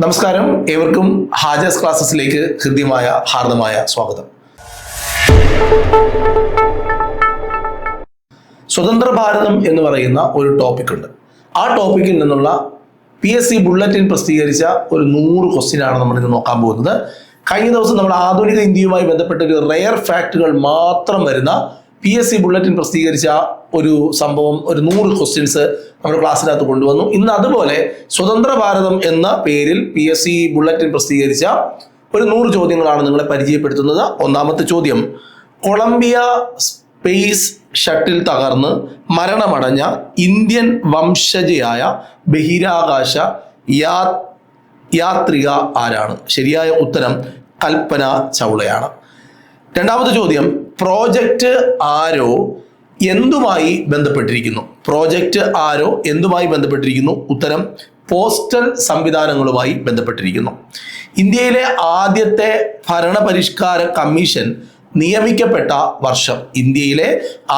നമസ്കാരം, ഏവർക്കും ഹാജസ് ക്ലാസ്സസിലേക്ക് ഹൃദ്യമായ ഹാർദമായ സ്വാഗതം. സ്വതന്ത്ര ഭാരതം എന്ന് പറയുന്ന ഒരു ടോപ്പിക് ഉണ്ട്. ആ ടോപ്പിക്കിൽ നിന്നുള്ള PSC ബുള്ളറ്റിൻ പ്രസിദ്ധീകരിച്ച ഒരു 100 ക്വസ്റ്റ്യനാണ് നമ്മൾ ഇന്ന് നോക്കാൻ പോകുന്നത്. കഴിഞ്ഞ ദിവസം നമ്മൾ ആധുനിക ഇന്ത്യയുമായി ബന്ധപ്പെട്ട ഒരു റെയർ ഫാക്റ്റുകൾ മാത്രം വരുന്ന PSC ബുള്ളറ്റിൻ പ്രസിദ്ധീകരിച്ച ഒരു സംഭവം, ഒരു 100 ക്വസ്റ്റ്യൻസ് നമ്മുടെ ക്ലാസ്സിനകത്ത് കൊണ്ടുവന്നു. ഇന്ന് അതുപോലെ സ്വതന്ത്ര ഭാരതം എന്ന പേരിൽ PSC ബുള്ളറ്റിൻ പ്രസിദ്ധീകരിച്ച ഒരു 100 ചോദ്യങ്ങളാണ് നിങ്ങളെ പരിചയപ്പെടുത്തുന്നത്. ഒന്നാമത്തെ ചോദ്യം: കൊളംബിയ സ്പേസ് ഷട്ടിൽ തകർന്ന് മരണമടഞ്ഞ ഇന്ത്യൻ വംശജയായ ബഹിരാകാശ യാത്രിക ആരാണ്? ശരിയായ ഉത്തരം കൽപ്പന ചൗളയാണ്. രണ്ടാമത്തെ ചോദ്യം: പ്രോജക്റ്റ് ആരോ എന്തുമായി ബന്ധപ്പെട്ടിരിക്കുന്നു? പ്രോജക്റ്റ് ആരോ എന്തുമായി ബന്ധപ്പെട്ടിരിക്കുന്നു? ഉത്തരം പോസ്റ്റൽ സംവിധാനങ്ങളുമായി ബന്ധപ്പെട്ടിരിക്കുന്നു. ഇന്ത്യയിലെ ആദ്യത്തെ ഭരണപരിഷ്കാര കമ്മീഷൻ നിയമിക്കപ്പെട്ട വർഷം? ഇന്ത്യയിലെ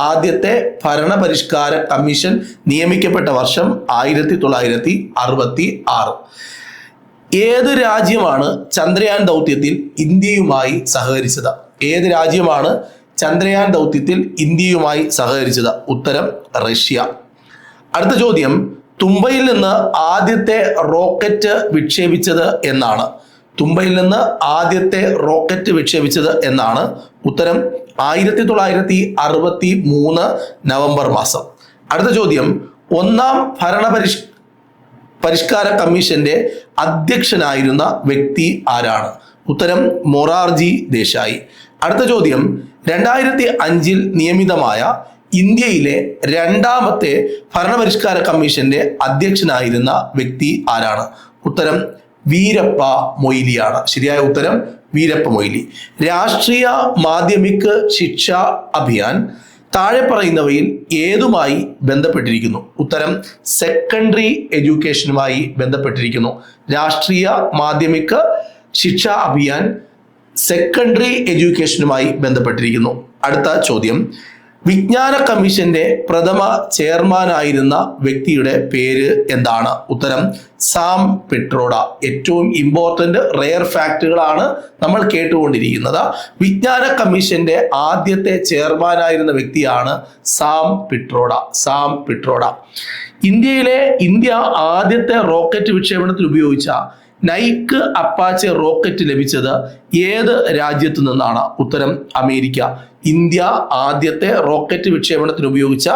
ആദ്യത്തെ ഭരണപരിഷ്കാര കമ്മീഷൻ നിയമിക്കപ്പെട്ട വർഷം 1966. ഏത് രാജ്യമാണ് ചന്ദ്രയാൻ ദൗത്യത്തിൽ ഇന്ത്യയുമായി സഹകരിച്ചത്? ഏത് രാജ്യമാണ് ചന്ദ്രയാൻ ദൗത്യത്തിൽ ഇന്ത്യയുമായി സഹകരിച്ചത്? ഉത്തരം റഷ്യ. അടുത്ത ചോദ്യം: തുമ്പയിൽ നിന്ന് ആദ്യത്തെ റോക്കറ്റ് വിക്ഷേപിച്ചത് എന്നാണ്? തുമ്പയിൽ നിന്ന് ആദ്യത്തെ റോക്കറ്റ് വിക്ഷേപിച്ചത് എന്നാണ്? ഉത്തരം 1963 നവംബർ മാസം. അടുത്ത ചോദ്യം: ഒന്നാം പരിഷ്കാര കമ്മീഷന്റെ അധ്യക്ഷനായിരുന്ന വ്യക്തി ആരാണ്? ഉത്തരം മൊറാർജി ദേശായി. അടുത്ത ചോദ്യം: 2005 നിയമിതമായ ഇന്ത്യയിലെ രണ്ടാമത്തെ ഭരണപരിഷ്കാര കമ്മീഷന്റെ അധ്യക്ഷനായിരുന്ന വ്യക്തി ആരാണ്? ഉത്തരം വീരപ്പ മൊയ്ലിയാണ്. ശരിയായ ഉത്തരം വീരപ്പ മൊയ്ലി. രാഷ്ട്രീയ മാധ്യമിക് ശിക്ഷാ അഭിയാൻ താഴെ പറയുന്നവയിൽ ഏതുമായി ബന്ധപ്പെട്ടിരിക്കുന്നു? ഉത്തരം സെക്കൻഡറി എഡ്യൂക്കേഷനുമായി ബന്ധപ്പെട്ടിരിക്കുന്നു. രാഷ്ട്രീയ മാധ്യമിക് ശിക്ഷാ അഭിയാൻ സെക്കൻഡറി എഡ്യൂക്കേഷനുമായി ബന്ധപ്പെട്ടിരിക്കുന്നു. അടുത്ത ചോദ്യം: വിജ്ഞാന കമ്മീഷന്റെ പ്രഥമ ചെയർമാനായിരുന്ന വ്യക്തിയുടെ പേര് എന്താണ്? ഉത്തരം സാം പിട്രോഡ. ഏറ്റവും ഇമ്പോർട്ടന്റ് റെയർ ഫാക്റ്റുകളാണ് നമ്മൾ കേട്ടുകൊണ്ടിരിക്കുന്നത്. വിജ്ഞാന കമ്മീഷന്റെ ആദ്യത്തെ ചെയർമാനായിരുന്ന വ്യക്തിയാണ് Sam Pitroda. Sam Pitroda. India ആദ്യത്തെ റോക്കറ്റ് വിക്ഷേപണത്തിൽ ഉപയോഗിച്ച നൈക്ക് അപ്പാച്ചെ റോക്കറ്റ് ലഭിച്ചത് ഏത് രാജ്യത്തു നിന്നാണ്? ഉത്തരം അമേരിക്ക. ഇന്ത്യ ആദ്യത്തെ റോക്കറ്റ് വിക്ഷേപണത്തിന് ഉപയോഗിച്ച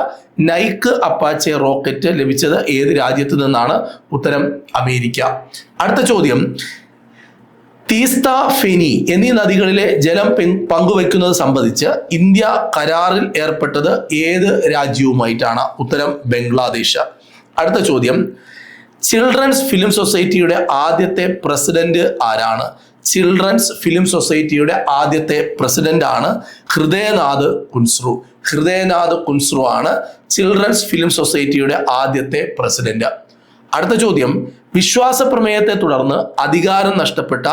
നൈക്ക് അപ്പാച്ചെ റോക്കറ്റ് ലഭിച്ചത് ഏത് രാജ്യത്തു നിന്നാണ്? ഉത്തരം അമേരിക്ക. അടുത്ത ചോദ്യം: തീസ്ത, ഫെനി എന്നീ നദികളിലെ ജലം പങ്കുവെക്കുന്നത് സംബന്ധിച്ച് ഇന്ത്യ കരാറിൽ ഏർപ്പെട്ടത് ഏത് രാജ്യവുമായിട്ടാണ്? ഉത്തരം ബംഗ്ലാദേശ്. അടുത്ത ചോദ്യം: ചിൽഡ്രൻസ് ഫിലിം സൊസൈറ്റിയുടെ ആദ്യത്തെ പ്രസിഡന്റ് ആരാണ്? ചിൽഡ്രൻസ് ഫിലിം സൊസൈറ്റിയുടെ ആദ്യത്തെ പ്രസിഡന്റ് ആണ് ഹൃദയനാഥ് കുൻസ്രു. ഹൃദയനാഥ് കുൻസ്രു ആണ് ചിൽഡ്രൻസ് ഫിലിം സൊസൈറ്റിയുടെ ആദ്യത്തെ പ്രസിഡന്റ്. അടുത്ത ചോദ്യം: വിശ്വാസ പ്രമേയത്തെ തുടർന്ന് അധികാരം നഷ്ടപ്പെട്ട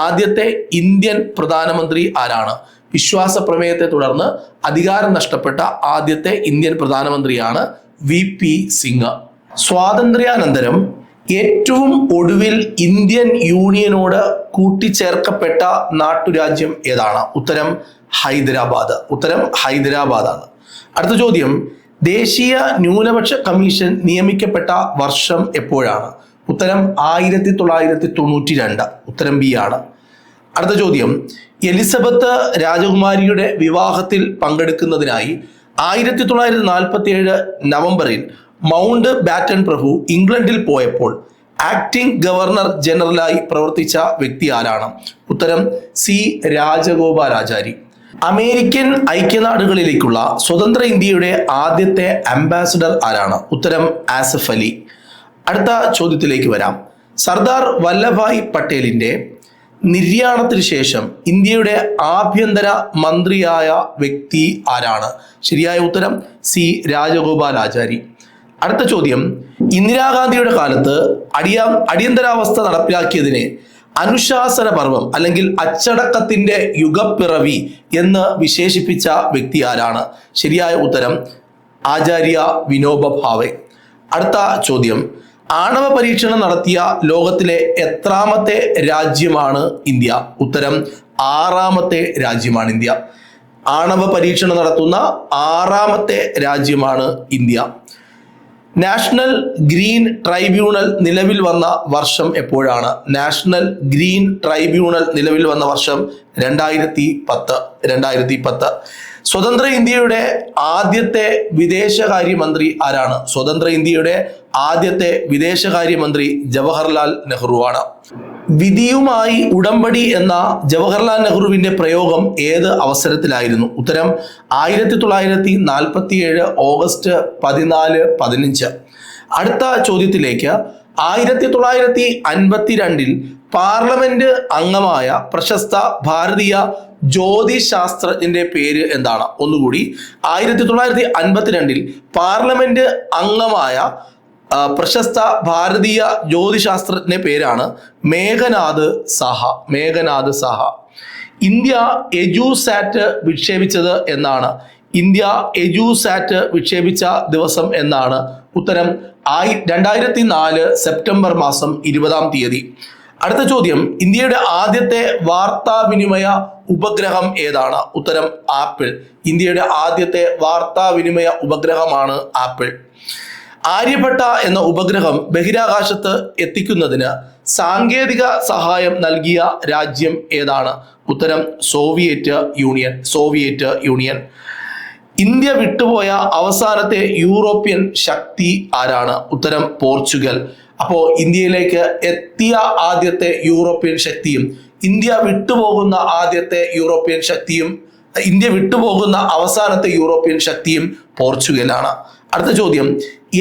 ആദ്യത്തെ ഇന്ത്യൻ പ്രധാനമന്ത്രി ആരാണ്? വിശ്വാസ പ്രമേയത്തെ തുടർന്ന് അധികാരം നഷ്ടപ്പെട്ട ആദ്യത്തെ ഇന്ത്യൻ പ്രധാനമന്ത്രിയാണ് VP സിംഗ്. സ്വാതന്ത്ര്യാനന്തരം ഏറ്റവും ഒടുവിൽ ഇന്ത്യൻ യൂണിയനോട് കൂട്ടിച്ചേർക്കപ്പെട്ട നാട്ടുരാജ്യം ഏതാണ്? ഉത്തരം ഹൈദരാബാദ്. ഉത്തരം ഹൈദരാബാദാണ്. അടുത്ത ചോദ്യം: ദേശീയ ന്യൂനപക്ഷ കമ്മീഷൻ നിയമിക്കപ്പെട്ട വർഷം എപ്പോഴാണ്? ഉത്തരം 1992. ഉത്തരം B ആണ്. അടുത്ത ചോദ്യം: എലിസബത്ത് രാജകുമാരിയുടെ വിവാഹത്തിൽ പങ്കെടുക്കുന്നതിനായി 1947 നവംബറിൽ മൗണ്ട് ബാറ്റൺ പ്രഭു ഇംഗ്ലണ്ടിൽ പോയപ്പോൾ ആക്ടിംഗ് ഗവർണർ ജനറലായി പ്രവർത്തിച്ച വ്യക്തി ആരാണ്? ഉത്തരം C രാജഗോപാലാചാരി. അമേരിക്കൻ ഐക്യനാടുകളിലേക്കുള്ള സ്വതന്ത്ര ഇന്ത്യയുടെ ആദ്യത്തെ അംബാസഡർ ആരാണ്? ഉത്തരം ആസിഫ് അലി. അടുത്ത ചോദ്യത്തിലേക്ക് വരാം. സർദാർ വല്ലഭായ് പട്ടേലിന്റെ നിര്യാണത്തിന് ശേഷം ഇന്ത്യയുടെ ആഭ്യന്തര മന്ത്രിയായ വ്യക്തി ആരാണ്? ശരിയായ ഉത്തരം C രാജഗോപാലാചാരി. അടുത്ത ചോദ്യം: ഇന്ദിരാഗാന്ധിയുടെ കാലത്ത് അടിയന്തരാവസ്ഥ നടപ്പിലാക്കിയതിനെ അനുശാസന പർവം അല്ലെങ്കിൽ അച്ചടക്കത്തിന്റെ യുഗപ്പിറവി എന്ന് വിശേഷിപ്പിച്ച വ്യക്തി ആരാണ്? ശരിയായ ഉത്തരം ആചാര്യ വിനോബ ഭാവെ. അടുത്ത ചോദ്യം: ആണവ പരീക്ഷണം നടത്തിയ ലോകത്തിലെ എത്രാമത്തെ രാജ്യമാണ് ഇന്ത്യ? ഉത്തരം 6ാമത്തെ രാജ്യമാണ് ഇന്ത്യ. ആണവ പരീക്ഷണം നടത്തുന്ന 6ാമത്തെ രാജ്യമാണ് ഇന്ത്യ. നാഷണൽ ഗ്രീൻ ട്രൈബ്യൂണൽ നിലവിൽ വന്ന വർഷം എപ്പോഴാണ്? നാഷണൽ ഗ്രീൻ ട്രൈബ്യൂണൽ നിലവിൽ വന്ന വർഷം 2010. സ്വതന്ത്ര ഇന്ത്യയുടെ ആദ്യത്തെ വിദേശകാര്യമന്ത്രി ആരാണ്? സ്വതന്ത്ര ഇന്ത്യയുടെ ആദ്യത്തെ വിദേശകാര്യമന്ത്രി ജവഹർലാൽ നെഹ്റുവാണ്. വിധിയുമായി ഉടമ്പടി എന്ന ജവഹർലാൽ നെഹ്റുവിന്റെ പ്രയോഗം ഏത് അവസരത്തിലായിരുന്നു? ഉത്തരം 1947 ഓഗസ്റ്റ് 14-15. അടുത്ത ചോദ്യത്തിലേക്ക്. 1952 പാർലമെന്റ് അംഗമായ പ്രശസ്ത ഭാരതീയ ജ്യോതിശാസ്ത്രജ്ഞന്റെ പേര് എന്താണ്? ഒന്നുകൂടി. 1952 പാർലമെന്റ് അംഗമായ പ്രശസ്ത ഭാരതീയ ജ്യോതിശാസ്ത്രജ്ഞന്റെ പേരാണ് മേഘനാഥ് സാഹ. ഇന്ത്യ എജുസാറ്റ് വിക്ഷേപിച്ചത് എന്നാണ്? ഇന്ത്യ എജുസാറ്റ് വിക്ഷേപിച്ച ദിവസം എന്നാണ്? ഉത്തരം 2004 സെപ്റ്റംബർ മാസം 20-ാം തീയതി. അടുത്ത ചോദ്യം. ഇന്ത്യയുടെ ആദ്യത്തെ വാർത്താവിനിമയ ഉപഗ്രഹം ഏതാണ്? ഉത്തരം ആപ്പിൾ. ഇന്ത്യയുടെ ആദ്യത്തെ വാർത്താവിനിമയ ഉപഗ്രഹമാണ് ആപ്പിൾ. ആര്യഭട്ട എന്ന ഉപഗ്രഹം ബഹിരാകാശത്ത് എത്തിക്കുന്നതിന് സാങ്കേതിക സഹായം നൽകിയ രാജ്യം ഏതാണ്? ഉത്തരം സോവിയറ്റ് യൂണിയൻ. ഇന്ത്യ വിട്ടുപോയ അവസാനത്തെ യൂറോപ്യൻ ശക്തി ആരാണ്? ഉത്തരം പോർച്ചുഗൽ. അപ്പോൾ ഇന്ത്യയിലേക്ക് എത്തിയ ആദ്യത്തെ യൂറോപ്യൻ ശക്തിയും ഇന്ത്യ വിട്ടുപോകുന്ന അവസാനത്തെ യൂറോപ്യൻ ശക്തിയും പോർച്ചുഗലാണ്. അടുത്ത ചോദ്യം.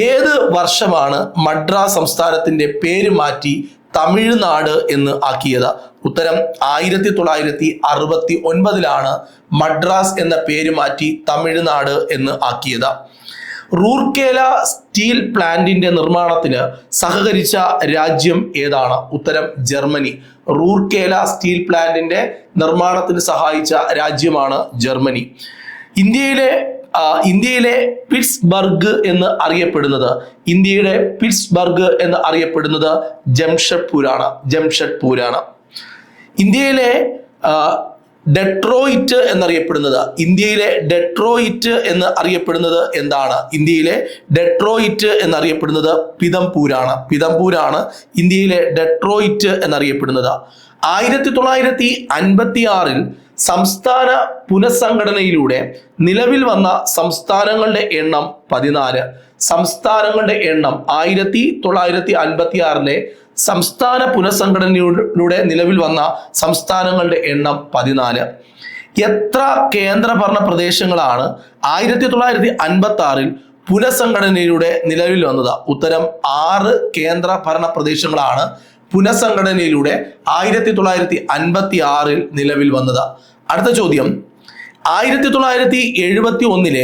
ഏത് വർഷമാണ് മദ്രാസ് സംസ്ഥാനത്തിന്റെ പേര് മാറ്റി തമിഴ്നാട് എന്ന് ആക്കിയത്? ഉത്തരം 1969 മദ്രാസ് എന്ന പേര് മാറ്റി തമിഴ്നാട് എന്ന് ആക്കിയത്. റൂർക്കേല സ്റ്റീൽ പ്ലാന്റിന്റെ നിർമ്മാണത്തിന് സഹകരിച്ച രാജ്യം ഏതാണ്? ഉത്തരം ജർമ്മനി. റൂർക്കേല സ്റ്റീൽ പ്ലാന്റിന്റെ നിർമ്മാണത്തിന് സഹായിച്ച രാജ്യമാണ് ജർമ്മനി. ഇന്ത്യയിലെ പിറ്റ്സ്ബർഗ് എന്ന് അറിയപ്പെടുന്നത് ജംഷഡ്പൂരാണ്. ഇന്ത്യയിലെ ഡെട്രോയിറ്റ് എന്നറിയപ്പെടുന്നത് എന്താണ്? ഇന്ത്യയിലെ ഡെട്രോയിറ്റ് എന്നറിയപ്പെടുന്നത് പിതംപൂരാണ് ഇന്ത്യയിലെ ഡെട്രോയിറ്റ് എന്നറിയപ്പെടുന്നത്. 1956 സംസ്ഥാന പുനഃസംഘടനയിലൂടെ നിലവിൽ വന്ന സംസ്ഥാനങ്ങളുടെ എണ്ണം 14. സംസ്ഥാനങ്ങളുടെ എണ്ണം 1956 സംസ്ഥാന പുനഃസംഘടനയിലൂടെ നിലവിൽ വന്ന സംസ്ഥാനങ്ങളുടെ എണ്ണം 14. എത്ര കേന്ദ്രഭരണ പ്രദേശങ്ങളാണ് 1956 പുനഃസംഘടനയിലൂടെ നിലവിൽ വന്നത്? ഉത്തരം 6 കേന്ദ്രഭരണ പ്രദേശങ്ങളാണ് പുനഃസംഘടനയിലൂടെ 1956 നിലവിൽ വന്നത്. അടുത്ത ചോദ്യം. 1971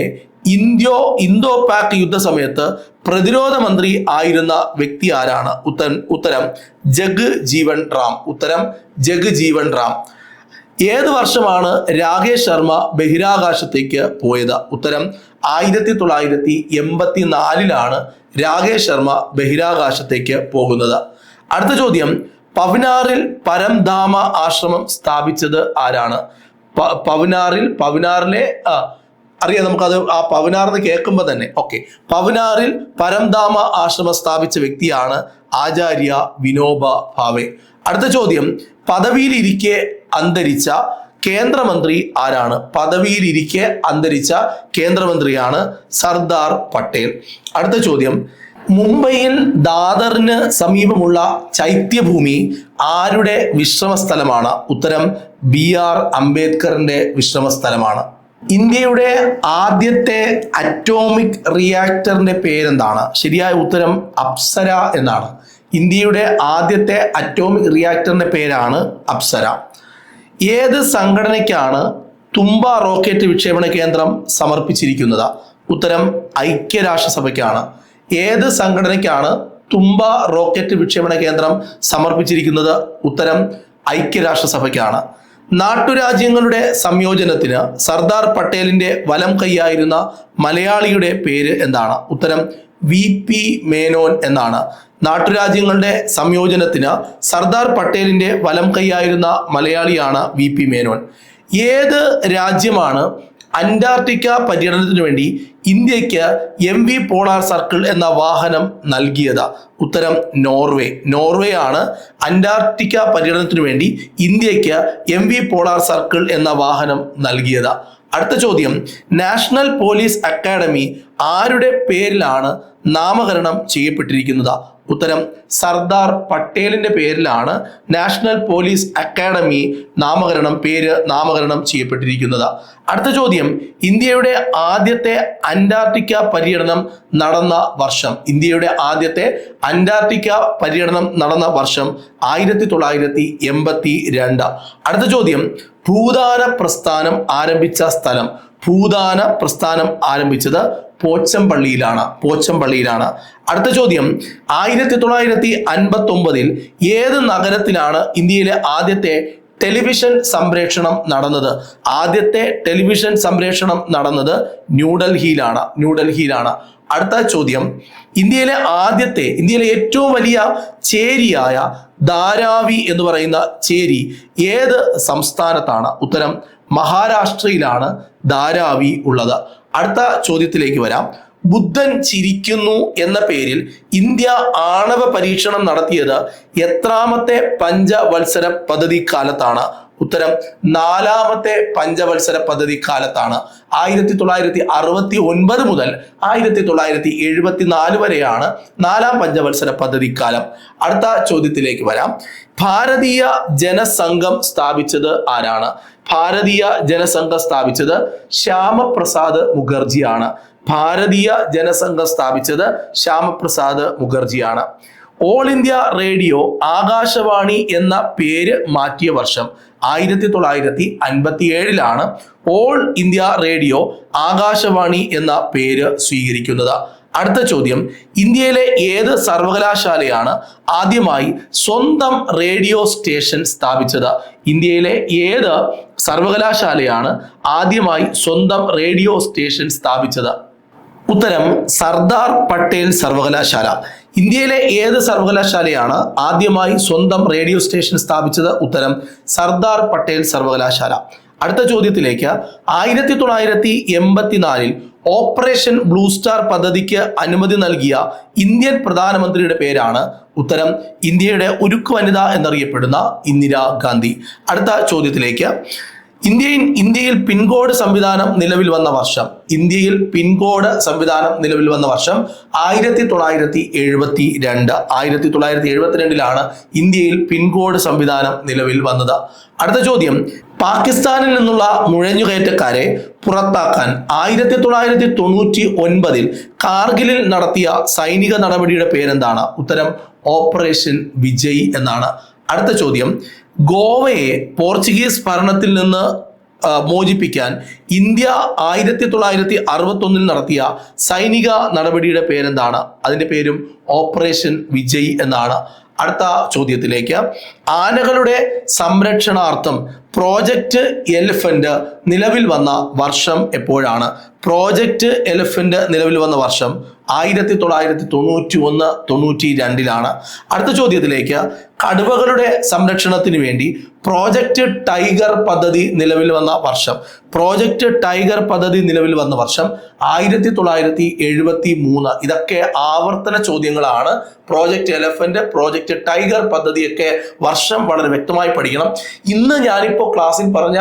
ഇന്തോ പാക് യുദ്ധ സമയത്ത് പ്രതിരോധ മന്ത്രി ആയിരുന്ന വ്യക്തി ആരാണ്? ഉത്തരം ജഗ്ജീവൻ റാം. ഏത് വർഷമാണ് രാകേഷ് ശർമ്മ ബഹിരാകാശത്തേക്ക് പോയത്? ഉത്തരം 1984 രാകേഷ് ശർമ്മ ബഹിരാകാശത്തേക്ക് പോകുന്നത്. അടുത്ത ചോദ്യം. പവനാറിൽ പരംധാമ ആശ്രമം സ്ഥാപിച്ചത് ആരാണ്? പവനാറിലെ അറിയാം, നമുക്കത് ആ പവനാറിന് കേൾക്കുമ്പോൾ തന്നെ പവനാറിൽ പരംധാമ ആശ്രമം സ്ഥാപിച്ച വ്യക്തിയാണ് ആചാര്യ വിനോബ ഭാവെ. അടുത്ത ചോദ്യം. പദവിയിലിരിക്കെ അന്തരിച്ച കേന്ദ്രമന്ത്രി ആരാണ്? പദവിയിലിരിക്കെ അന്തരിച്ച കേന്ദ്രമന്ത്രിയാണ് സർദാർ പട്ടേൽ. അടുത്ത ചോദ്യം. മുംബൈയിൽ ദാദറിന് സമീപമുള്ള ചൈത്യഭൂമി ആരുടെ വിശ്രമ സ്ഥലമാണ്? ഉത്തരം BR അംബേദ്കറിന്റെ വിശ്രമ സ്ഥലമാണ്. ഇന്ത്യയുടെ ആദ്യത്തെ അറ്റോമിക് റിയാക്ടറിന്റെ പേരെന്താണ്? ശരിയായ ഉത്തരം അപ്സര എന്നാണ്. ഇന്ത്യയുടെ ആദ്യത്തെ അറ്റോമിക് റിയാക്ടറിന്റെ പേരാണ് അപ്സര. ഏത് സംഘടനയ്ക്കാണ് തുമ്പ റോക്കറ്റ് വിക്ഷേപണ കേന്ദ്രം സമർപ്പിച്ചിരിക്കുന്നത്? ഉത്തരം ഐക്യരാഷ്ട്രസഭയ്ക്കാണ്. ഏത് സംഘടനയ്ക്കാണ് തുമ്പ റോക്കറ്റ് വിക്ഷേപണ കേന്ദ്രം സമർപ്പിച്ചിരിക്കുന്നത്? ഉത്തരം ഐക്യരാഷ്ട്രസഭയ്ക്കാണ്. നാട്ടുരാജ്യങ്ങളുടെ സംയോജനത്തിന് സർദാർ പട്ടേലിന്റെ വലം കൈയായിരുന്ന മലയാളിയുടെ പേര് എന്താണ്? ഉത്തരം VP മേനോൻ എന്നാണ്. നാട്ടുരാജ്യങ്ങളുടെ സംയോജനത്തിന് സർദാർ പട്ടേലിന്റെ വലം കൈയായിരുന്ന മലയാളിയാണ് VP മേനോൻ. ഏത് രാജ്യമാണ് അന്റാർട്ടിക്ക പര്യടനത്തിനു വേണ്ടി ഇന്ത്യക്ക് MV പോളാർ സർക്കിൾ എന്ന വാഹനം നൽകിയത്? ഉത്തരം നോർവേ. നോർവേ ആണ് അന്റാർട്ടിക്ക പര്യടനത്തിനു വേണ്ടി ഇന്ത്യക്ക് MV പോളാർ സർക്കിൾ എന്ന വാഹനം നൽകിയത്. അടുത്ത ചോദ്യം, നാഷണൽ പോലീസ് അക്കാഡമി ആരുടെ പേരിലാണ് നാമകരണം ചെയ്യപ്പെട്ടിരിക്കുന്നത്? ഉത്തരം സർദാർ പട്ടേലിന്റെ പേരിലാണ് നാഷണൽ പോലീസ് അക്കാഡമി നാമകരണം ചെയ്യപ്പെട്ടിരിക്കുന്നത്. അടുത്ത ചോദ്യം, ഇന്ത്യയുടെ ആദ്യത്തെ അന്റാർട്ടിക്ക പര്യടനം നടന്ന വർഷം? ഇന്ത്യയുടെ ആദ്യത്തെ അന്റാർട്ടിക്ക പര്യടനം നടന്ന വർഷം 1982. അടുത്ത ചോദ്യം, ഭൂദാന പ്രസ്ഥാനം ആരംഭിച്ച സ്ഥലം? ഭൂദാന പ്രസ്ഥാനം ആരംഭിച്ചത് പോച്ചമ്പള്ളിയിലാണ്. അടുത്ത ചോദ്യം, 1959 ഏത് നഗരത്തിലാണ് ഇന്ത്യയിലെ ആദ്യത്തെ ടെലിവിഷൻ സംപ്രേഷണം നടന്നത്? ആദ്യത്തെ ടെലിവിഷൻ സംപ്രേഷണം നടന്നത് ന്യൂഡൽഹിയിലാണ്. അടുത്ത ചോദ്യം, ഇന്ത്യയിലെ ഏറ്റവും വലിയ ചേരിയായ ധാരാവി എന്ന് പറയുന്ന ചേരി ഏത് സംസ്ഥാനത്താണ്? ഉത്തരം മഹാരാഷ്ട്രയിലാണ് ധാരാവി ഉള്ളത്. അടുത്ത ചോദ്യത്തിലേക്ക് വരാം. ബുദ്ധൻ ചിരിക്കുന്നു എന്ന പേരിൽ ഇന്ത്യ ആണവ പരീക്ഷണം നടത്തിയത് എത്രാമത്തെ പഞ്ചവത്സര പദ്ധതി കാലത്താണ്? ഉത്തരം 4ാമത്തെ പഞ്ചവത്സര പദ്ധതി കാലത്താണ്. 1969 മുതൽ 1974 വരെയാണ് 4ാം പഞ്ചവത്സര പദ്ധതി കാലം. അടുത്ത ചോദ്യത്തിലേക്ക് വരാം. ഭാരതീയ ജനസംഘം സ്ഥാപിച്ചത് ആരാണ്? ഭാരതീയ ജനസംഘം സ്ഥാപിച്ചത് ശ്യാമപ്രസാദ് മുഖർജിയാണ്. ഭാരതീയ ജനസംഘം സ്ഥാപിച്ചത് ശ്യാമപ്രസാദ് മുഖർജിയാണ്. ഓൾ ഇന്ത്യ റേഡിയോ ആകാശവാണി എന്ന പേര് മാറ്റിയ വർഷം? 1957 ഓൾ ഇന്ത്യ റേഡിയോ ആകാശവാണി എന്ന പേര് സ്വീകരിക്കുന്നത്. അടുത്ത ചോദ്യം, ഇന്ത്യയിലെ ഏത് സർവകലാശാലയാണ് ആദ്യമായി സ്വന്തം റേഡിയോ സ്റ്റേഷൻ സ്ഥാപിച്ചത്? ഇന്ത്യയിലെ ഏത് സർവകലാശാലയാണ് ആദ്യമായി സ്വന്തം റേഡിയോ സ്റ്റേഷൻ സ്ഥാപിച്ചത്? ഉത്തരം സർദാർ പട്ടേൽ സർവകലാശാല. ഇന്ത്യയിലെ ഏത് സർവകലാശാലയാണ് ആദ്യമായി സ്വന്തം റേഡിയോ സ്റ്റേഷൻ സ്ഥാപിച്ചത്? ഉത്തരം സർദാർ പട്ടേൽ സർവകലാശാല. അടുത്ത ചോദ്യത്തിലേക്ക്, 1984 ഓപ്പറേഷൻ ബ്ലൂ സ്റ്റാർ പദ്ധതിക്ക് അനുമതി നൽകിയ ഇന്ത്യൻ പ്രധാനമന്ത്രിയുടെ പേരാണ്? ഉത്തരം ഇന്ത്യയുടെ ഉരുക്കു വനിത എന്നറിയപ്പെടുന്ന ഇന്ദിരാഗാന്ധി. അടുത്ത ചോദ്യത്തിലേക്ക്, ഇന്ത്യയിൽ പിൻകോഡ് സംവിധാനം നിലവിൽ വന്ന വർഷം? ഇന്ത്യയിൽ പിൻകോഡ് സംവിധാനം നിലവിൽ വന്ന വർഷം 1972. 1972 ഇന്ത്യയിൽ പിൻകോഡ് സംവിധാനം നിലവിൽ വന്നത്. അടുത്ത ചോദ്യം, പാകിസ്ഥാനിൽ നിന്നുള്ള നുഴഞ്ഞുകയറ്റക്കാരെ പുറത്താക്കാൻ 1999 കാർഗിലിൽ നടത്തിയ സൈനിക നടപടിയുടെ പേരെന്താണ്? ഉത്തരം ഓപ്പറേഷൻ വിജയ് എന്നാണ്. അടുത്ത ചോദ്യം, ഗോവയെ പോർച്ചുഗീസ് ഭരണത്തിൽ നിന്ന് മോചിപ്പിക്കാൻ ഇന്ത്യ 1961 നടത്തിയ സൈനിക നടപടിയുടെ പേരെന്താണ്? അതിന്റെ പേരും ഓപ്പറേഷൻ വിജയ് എന്നാണ്. അടുത്ത ചോദ്യത്തിലേക്ക്, ആനകളുടെ സംരക്ഷണാർത്ഥം പ്രോജക്റ്റ് എലിഫന്റ് നിലവിൽ വന്ന വർഷം എപ്പോഴാണ്? പ്രോജക്റ്റ് എലിഫന്റ് നിലവിൽ വന്ന വർഷം 1991-92. അടുത്ത ചോദ്യത്തിലേക്ക്, കടുവകളുടെ സംരക്ഷണത്തിന് വേണ്ടി പ്രോജക്റ്റ് ടൈഗർ പദ്ധതി നിലവിൽ വന്ന വർഷം? പ്രോജക്റ്റ് ടൈഗർ പദ്ധതി നിലവിൽ വന്ന വർഷം 1973. ഇതൊക്കെ ആവർത്തന ചോദ്യങ്ങളാണ്. പ്രോജക്റ്റ് എലിഫന്റ്, പ്രോജക്റ്റ് ടൈഗർ പദ്ധതിയൊക്കെ വർഷം വളരെ വ്യക്തമായി പഠിക്കണം. ഇന്ന് ഞാനിപ്പോൾ ക്ലാസ്സിൽ പറഞ്ഞ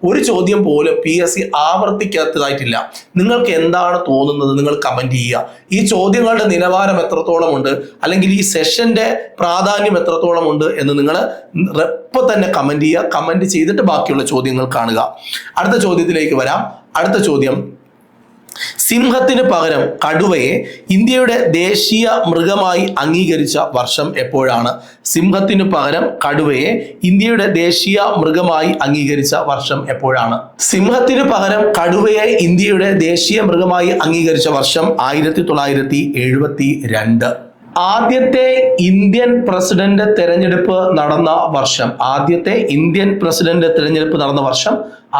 ഒരു ചോദ്യം പോലും PSC ആവർത്തിക്കാത്തതായിട്ടില്ല. നിങ്ങൾക്ക് എന്താണ് തോന്നുന്നത് നിങ്ങൾ കമന്റ് ചെയ്യുക. ഈ ചോദ്യങ്ങളുടെ നിലവാരം എത്രത്തോളം ഉണ്ട്, അല്ലെങ്കിൽ ഈ സെഷന്റെ പ്രാധാന്യം എത്രത്തോളം ഉണ്ട് എന്ന് നിങ്ങൾ ഇപ്പൊ തന്നെ കമന്റ് ചെയ്യുക. കമന്റ് ചെയ്തിട്ട് ബാക്കിയുള്ള ചോദ്യങ്ങൾ കാണുക. അടുത്ത ചോദ്യത്തിലേക്ക് വരാം. അടുത്ത ചോദ്യം, സിംഹത്തിന് പകരം കടുവയെ ഇന്ത്യയുടെ ദേശീയ മൃഗമായി അംഗീകരിച്ച വർഷം എപ്പോഴാണ്? സിംഹത്തിന് പകരം കടുവയെ ഇന്ത്യയുടെ ദേശീയ മൃഗമായി അംഗീകരിച്ച വർഷം എപ്പോഴാണ്? സിംഹത്തിന് പകരം കടുവയെ ഇന്ത്യയുടെ ദേശീയ മൃഗമായി അംഗീകരിച്ച വർഷം 1972. ആദ്യത്തെ ഇന്ത്യൻ പ്രസിഡന്റ് തെരഞ്ഞെടുപ്പ് നടന്ന വർഷം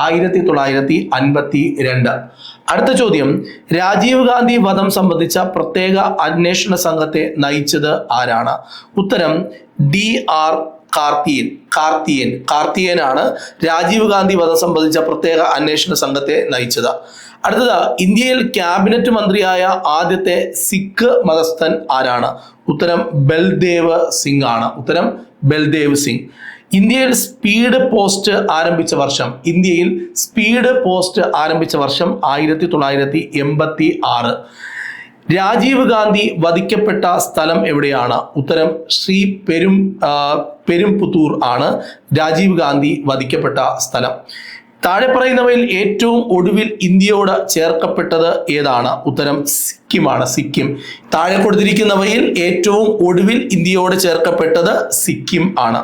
1952. അടുത്ത ചോദ്യം, രാജീവ് ഗാന്ധി വധം സംബന്ധിച്ച പ്രത്യേക അന്വേഷണ സംഘത്തെ നയിച്ചത് ആരാണ്? ഉത്തരം DR കാർത്തിയേയനാണ് രാജീവ് ഗാന്ധി വധം സംബന്ധിച്ച പ്രത്യേക അന്വേഷണ സംഘത്തെ നയിച്ചത്. അടുത്തത്, ഇന്ത്യയിൽ ക്യാബിനറ്റ് മന്ത്രിയായ ആദ്യത്തെ സിഖ് മതസ്ഥൻ ആരാണ്? ഉത്തരം ബൽദേവ് സിംഗ് ആണ്. ഇന്ത്യയിൽ സ്പീഡ് പോസ്റ്റ് ആരംഭിച്ച വർഷം 1986. രാജീവ് ഗാന്ധി വധിക്കപ്പെട്ട സ്ഥലം എവിടെയാണ്? ഉത്തരം പെരുംപുത്തൂർ ആണ് രാജീവ് ഗാന്ധി വധിക്കപ്പെട്ട സ്ഥലം. താഴെ പറയുന്നവയിൽ ഏറ്റവും ഒടുവിൽ ഇന്ത്യയോട് ചേർക്കപ്പെട്ടത് ഏതാണ്? ഉത്തരം സിക്കിം. താഴെ കൊടുത്തിരിക്കുന്നവയിൽ ഏറ്റവും ഒടുവിൽ ഇന്ത്യയോട് ചേർക്കപ്പെട്ടത് സിക്കിം ആണ്.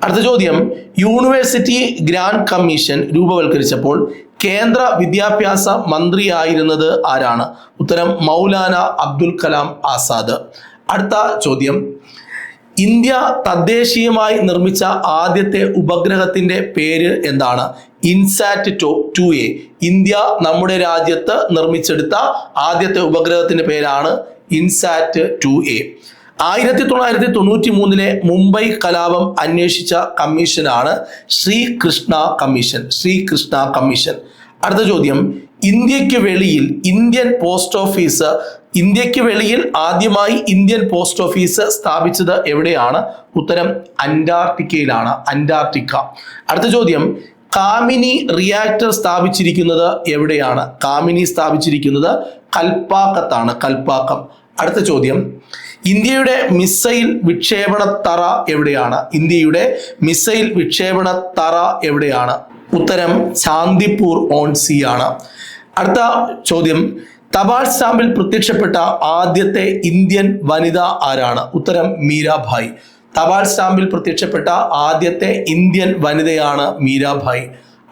അടുത്ത ചോദ്യം, യൂണിവേഴ്സിറ്റി ഗ്രാന്റ് കമ്മീഷൻ രൂപവൽക്കരിച്ചപ്പോൾ കേന്ദ്ര വിദ്യാഭ്യാസ മന്ത്രിയായിരുന്നത് ആരാണ്? ഉത്തരം മൗലാന അബ്ദുൽ കലാം ആസാദ്. അടുത്ത ചോദ്യം, ഇന്ത്യ തദ്ദേശീയമായി നിർമ്മിച്ച ആദ്യത്തെ ഉപഗ്രഹത്തിന്റെ പേര് എന്താണ്? ഇൻസാറ്റ് 2A. ഇന്ത്യ നമ്മുടെ രാജ്യത്ത് നിർമ്മിച്ചെടുത്ത ആദ്യത്തെ ഉപഗ്രഹത്തിന്റെ പേരാണ് ഇൻസാറ്റ് 2A. 1993 മുംബൈ കലാപം അന്വേഷിച്ച കമ്മീഷനാണ് ശ്രീകൃഷ്ണ കമ്മീഷൻ. അടുത്ത ചോദ്യം, ഇന്ത്യക്ക് വെളിയിൽ ആദ്യമായി ഇന്ത്യൻ പോസ്റ്റ് ഓഫീസ് സ്ഥാപിച്ചത് എവിടെയാണ്? ഉത്തരം അന്റാർട്ടിക്കയിലാണ്. അടുത്ത ചോദ്യം, കാമിനി റിയാക്ടർ സ്ഥാപിച്ചിരിക്കുന്നത് എവിടെയാണ്? സ്ഥാപിച്ചിരിക്കുന്നത് കൽപ്പാക്കത്താണ്. അടുത്ത ചോദ്യം, ഇന്ത്യയുടെ മിസൈൽ വിക്ഷേപണ തറ എവിടെയാണ്? ഉത്തരം ചാന്ദിപ്പൂർ ഓൺ സി ആണ്. അടുത്ത ചോദ്യം, തപാൽ സ്റ്റാമ്പിൽ പ്രത്യക്ഷപ്പെട്ട ആദ്യത്തെ ഇന്ത്യൻ വനിത ആരാണ്? ഉത്തരം മീരാഭായ്. തപാൽ സ്റ്റാമ്പിൽ പ്രത്യക്ഷപ്പെട്ട ആദ്യത്തെ ഇന്ത്യൻ വനിതയാണ് മീരാഭായ്.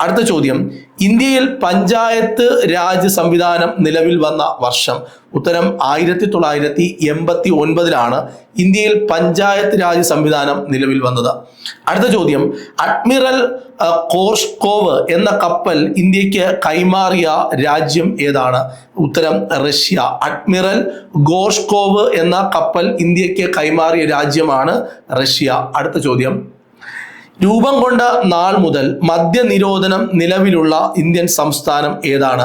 അടുത്ത ചോദ്യം, ഇന്ത്യയിൽ പഞ്ചായത്ത് രാജ് സംവിധാനം നിലവിൽ വന്ന വർഷം? ഉത്തരം 1989 ഇന്ത്യയിൽ പഞ്ചായത്ത് രാജ് സംവിധാനം നിലവിൽ വന്നത്. അടുത്ത ചോദ്യം, അഡ്മിറൽ കോർഷ്കോവ് എന്ന കപ്പൽ ഇന്ത്യക്ക് കൈമാറിയ രാജ്യം ഏതാണ്? ഉത്തരം റഷ്യ. അഡ്മിറൽ ഗോർഷ്കോവ് എന്ന കപ്പൽ ഇന്ത്യക്ക് കൈമാറിയ രാജ്യമാണ് റഷ്യ. അടുത്ത ചോദ്യം, രൂപം കൊണ്ട നാൾ മുതൽ മദ്യനിരോധനം നിലവിലുള്ള ഇന്ത്യൻ സംസ്ഥാനം ഏതാണ്?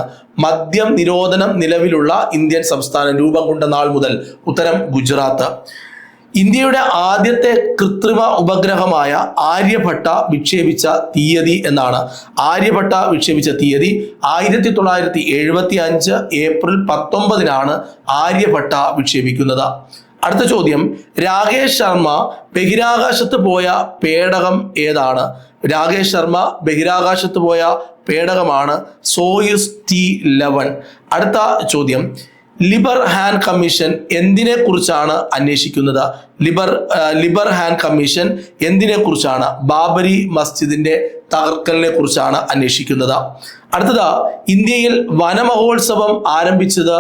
രൂപം കൊണ്ട നാൾ മുതൽ. ഉത്തരം ഗുജറാത്ത്. ഇന്ത്യയുടെ ആദ്യത്തെ കൃത്രിമ ഉപഗ്രഹമായ ആര്യഭട്ട വിക്ഷേപിച്ച തീയതി എന്നാണ്? ആര്യഭട്ട വിക്ഷേപിച്ച തീയതി 1975 ഏപ്രിൽ 19 ആര്യഭട്ട വിക്ഷേപിക്കുന്നത്. അടുത്ത ചോദ്യം, രാകേഷ് ശർമ്മ ബഹിരാകാശത്ത് പോയ പേടകം ഏതാണ്? പേടകമാണ് സോയുസ് T-11. അടുത്ത ചോദ്യം, ലിബർ ഹാൻ കമ്മീഷൻ എന്തിനെ കുറിച്ചാണ് അന്വേഷിക്കുന്നത്? ലിബർ ഹാൻ കമ്മീഷൻ എന്തിനെ കുറിച്ചാണ്? ബാബരി മസ്ജിദിന്റെ തകർക്കലിനെ കുറിച്ചാണ് അന്വേഷിക്കുന്നത്. അടുത്തത്, ഇന്ത്യയിൽ വനമഹോത്സവം ആരംഭിച്ചത്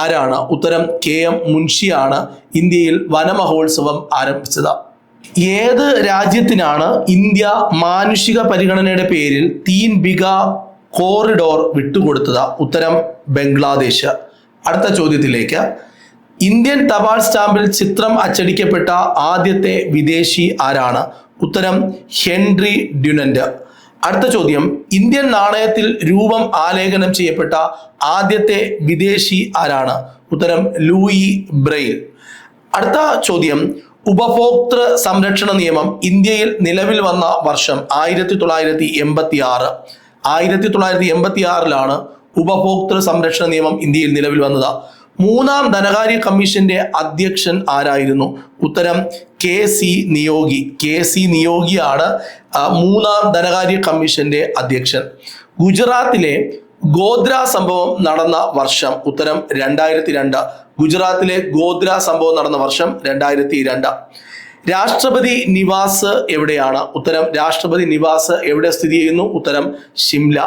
ആരാണ്? ഉത്തരം KM മുൻഷിയാണ് ഇന്ത്യയിൽ വനമഹോത്സവം ആരംഭിച്ചത്. ഏത് രാജ്യത്തിനാണ് ഇന്ത്യ മാനുഷിക പരിഗണനയുടെ പേരിൽ 3 ബിഗ കോറിഡോർ വിട്ടുകൊടുത്തത്? ഉത്തരം ബംഗ്ലാദേശ്. അടുത്ത ചോദ്യത്തിലേക്ക്, ഇന്ത്യൻ തപാൽ സ്റ്റാമ്പിൽ ചിത്രം അച്ചടിക്കപ്പെട്ട ആദ്യത്തെ വിദേശി ആരാണ്? ഉത്തരം ഹെൻറി ഡ്യുനന്റ്. അടുത്ത ചോദ്യം, ഇന്ത്യൻ നാണയത്തിൽ രൂപം ആലേഖനം ചെയ്യപ്പെട്ട ആദ്യത്തെ വിദേശി ആരാണ്? ഉത്തരം ലൂയി ബ്രെയിൽ. അടുത്ത ചോദ്യം, ഉപഭോക്തൃ സംരക്ഷണ നിയമം ഇന്ത്യയിൽ നിലവിൽ വന്ന വർഷം? 1986. 1986 ഉപഭോക്തൃ സംരക്ഷണ നിയമം ഇന്ത്യയിൽ നിലവിൽ വന്നത്. മൂന്നാം ധനകാര്യ കമ്മീഷന്റെ അധ്യക്ഷൻ ആരായിരുന്നു? ഉത്തരം KC നിയോഗിയാണ് മൂന്നാം ധനകാര്യ കമ്മീഷന്റെ അധ്യക്ഷൻ. ഗുജറാത്തിലെ ഗോദ്ര സംഭവം നടന്ന വർഷം? ഉത്തരം 2002. ഗുജറാത്തിലെ ഗോദ്ര സംഭവം നടന്ന വർഷം 2002. രാഷ്ട്രപതി നിവാസ് എവിടെയാണ്? ഉത്തരം രാഷ്ട്രപതി നിവാസ് എവിടെ സ്ഥിതി ചെയ്യുന്നു? ഉത്തരം ഷിംല.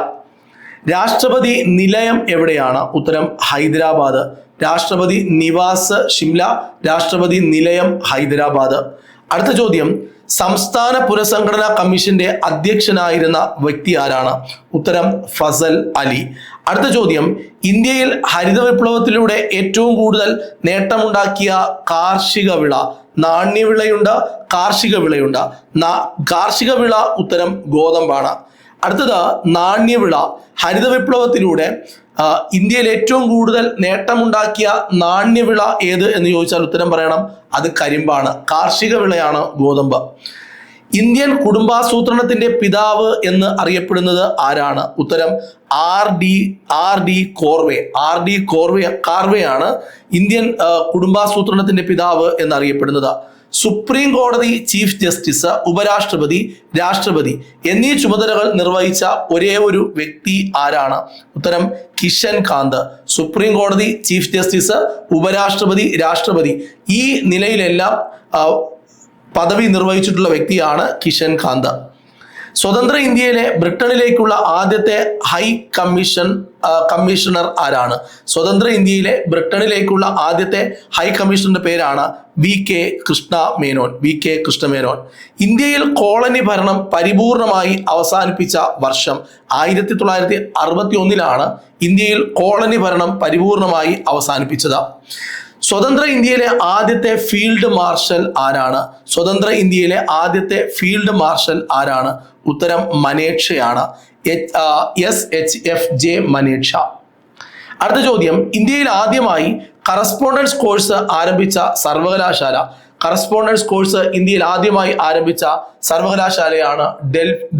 രാഷ്ട്രപതി നിലയം എവിടെയാണ്? ഉത്തരം ഹൈദരാബാദ്. രാഷ്ട്രപതി നിവാസ് ഷിംല, രാഷ്ട്രപതി നിലയം ഹൈദരാബാദ്. അടുത്ത ചോദ്യം, സംസ്ഥാന പുനഃസംഘടനാ കമ്മീഷന്റെ അധ്യക്ഷനായിരുന്ന വ്യക്തി ആരാണ്? ഉത്തരം ഫസൽ അലി. അടുത്ത ചോദ്യം, ഇന്ത്യയിൽ ഹരിത വിപ്ലവത്തിലൂടെ ഏറ്റവും കൂടുതൽ നേട്ടമുണ്ടാക്കിയ കാർഷിക വിള? നാണ്യവിളയുണ്ട്, കാർഷിക വിളയുണ്ട്. കാർഷിക വിള ഉത്തരം ഗോതമ്പാണ്. അടുത്തത് നാണ്യവിള. ഹരിത വിപ്ലവത്തിലൂടെ ഇന്ത്യയിൽ ഏറ്റവും കൂടുതൽ നേട്ടമുണ്ടാക്കിയ നാണ്യവിള ഏത് എന്ന് ചോദിച്ചാൽ ഉത്തരം പറയണം, അത് കരിമ്പാണ്. കാർഷിക വിളയാണ് ഗോതമ്പ്. ഇന്ത്യൻ കുടുംബാസൂത്രണത്തിന്റെ പിതാവ് എന്ന് അറിയപ്പെടുന്നത് ആരാണ്? ഉത്തരം ആർ ഡി കോർവേ. കാർവേയാണ് ഇന്ത്യൻ കുടുംബാസൂത്രണത്തിന്റെ പിതാവ് എന്നറിയപ്പെടുന്നത്. സുപ്രീം കോടതി ചീഫ് ജസ്റ്റിസ്, ഉപരാഷ്ട്രപതി, രാഷ്ട്രപതി എന്നീ ചുമതലകൾ നിർവഹിച്ച ഒരേ ഒരു വ്യക്തി ആരാണ്? ഉത്തരം കിഷൻ കാന്ത്. സുപ്രീം കോടതി ചീഫ് ജസ്റ്റിസ്, ഉപരാഷ്ട്രപതി, രാഷ്ട്രപതി ഈ നിലയിലെല്ലാം പദവി നിർവഹിച്ചിട്ടുള്ള വ്യക്തിയാണ് കിഷൻ കാന്ത്. സ്വതന്ത്ര ഇന്ത്യയിലെ ബ്രിട്ടനിലേക്കുള്ള ആദ്യത്തെ ഹൈ കമ്മീഷണർ ആരാണ്? സ്വതന്ത്ര ഇന്ത്യയിലെ ബ്രിട്ടനിലേക്കുള്ള ആദ്യത്തെ ഹൈ കമ്മീഷണറുടെ പേരാണ് VK കൃഷ്ണമേനോൻ. ഇന്ത്യയിൽ കോളനി ഭരണം പരിപൂർണമായി അവസാനിപ്പിച്ച വർഷം 1961 ഇന്ത്യയിൽ കോളനി ഭരണം പരിപൂർണമായി അവസാനിപ്പിച്ചത്. സ്വതന്ത്ര ഇന്ത്യയിലെ ആദ്യത്തെ ഫീൽഡ് മാർഷൽ ആരാണ്? സ്വതന്ത്ര ഇന്ത്യയിലെ ആദ്യത്തെ ഫീൽഡ് മാർഷൽ ആരാണ്? ഉത്തരം മനേക്ഷയാണ്. SHFJ മനേക്ഷ. അടുത്ത ചോദ്യം, ഇന്ത്യയിൽ ആദ്യമായി കറസ്പോണ്ടൻസ് കോഴ്സ് ആരംഭിച്ച സർവകലാശാല? ഇന്ത്യയിൽ ആദ്യമായി ആരംഭിച്ച സർവകലാശാലയാണ്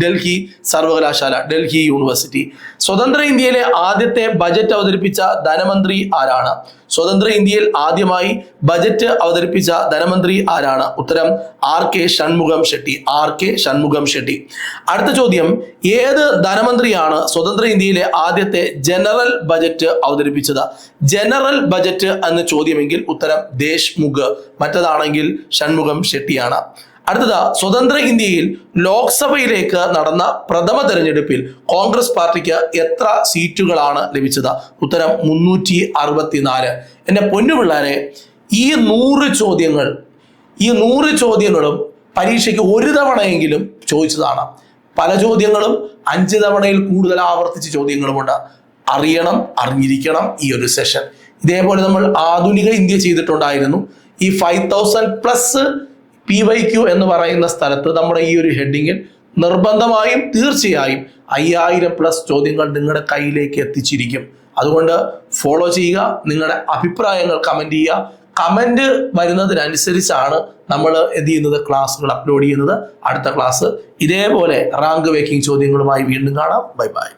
ഡൽഹി സർവകലാശാല, ഡൽഹി യൂണിവേഴ്സിറ്റി. സ്വതന്ത്ര ഇന്ത്യയിലെ ആദ്യത്തെ ബജറ്റ് അവതരിപ്പിച്ച ധനമന്ത്രി ആരാണ്? സ്വതന്ത്ര ഇന്ത്യയിൽ ആദ്യമായി ബജറ്റ് അവതരിപ്പിച്ച ധനമന്ത്രി ആരാണ്? ഉത്തരം RK ഷൺമുഖം ഷെട്ടി. അടുത്ത ചോദ്യം, ഏത് ധനമന്ത്രിയാണ് സ്വതന്ത്ര ഇന്ത്യയിലെ ആദ്യത്തെ ജനറൽ ബജറ്റ് അവതരിപ്പിച്ചത്? ജനറൽ ബജറ്റ് എന്ന ചോദ്യമെങ്കിൽ ഉത്തരം ദേശ്മുഖ്, മറ്റതാണെങ്കിൽ ഷൺമുഖം ഷെട്ടിയാണ്. അടുത്തത്, സ്വതന്ത്ര ഇന്ത്യയിൽ ലോക്സഭയിലേക്ക് നടന്ന പ്രഥമ തെരഞ്ഞെടുപ്പിൽ കോൺഗ്രസ് പാർട്ടിക്ക് എത്ര സീറ്റുകളാണ് ലഭിച്ചത്? ഉത്തരം 364. എന്റെ പൊന്നുപിള്ളാരെ, ഈ 100 ചോദ്യങ്ങളും പരീക്ഷയ്ക്ക് ഒരു തവണയെങ്കിലും ചോദിച്ചതാണ്. പല ചോദ്യങ്ങളും 5 തവണയിൽ കൂടുതൽ ആവർത്തിച്ച ചോദ്യങ്ങളുമുണ്ട്. അറിഞ്ഞിരിക്കണം ഈ ഒരു സെഷൻ. ഇതേപോലെ നമ്മൾ ആധുനിക ഇന്ത്യ ചെയ്തിട്ടുണ്ടായിരുന്നു. ഈ 5000+ PYQ എന്ന് പറയുന്ന സ്ഥലത്ത് നമ്മുടെ ഈ ഒരു ഹെഡിങ്ങിൽ നിർബന്ധമായും തീർച്ചയായും 5000+ ചോദ്യങ്ങൾ നിങ്ങളുടെ കയ്യിലേക്ക് എത്തിച്ചിരിക്കും. അതുകൊണ്ട് ഫോളോ ചെയ്യുക, നിങ്ങളുടെ അഭിപ്രായങ്ങൾ കമന്റ് ചെയ്യുക. കമന്റ് വരുന്നതിനനുസരിച്ചാണ് നമ്മൾ എന്ത് ചെയ്യുന്നത്, ക്ലാസ്സുകൾ അപ്ലോഡ് ചെയ്യുന്നത്. അടുത്ത ക്ലാസ് ഇതേപോലെ റാങ്ക് വേക്കിംഗ് ചോദ്യങ്ങളുമായി വീണ്ടും കാണാം. ബൈ.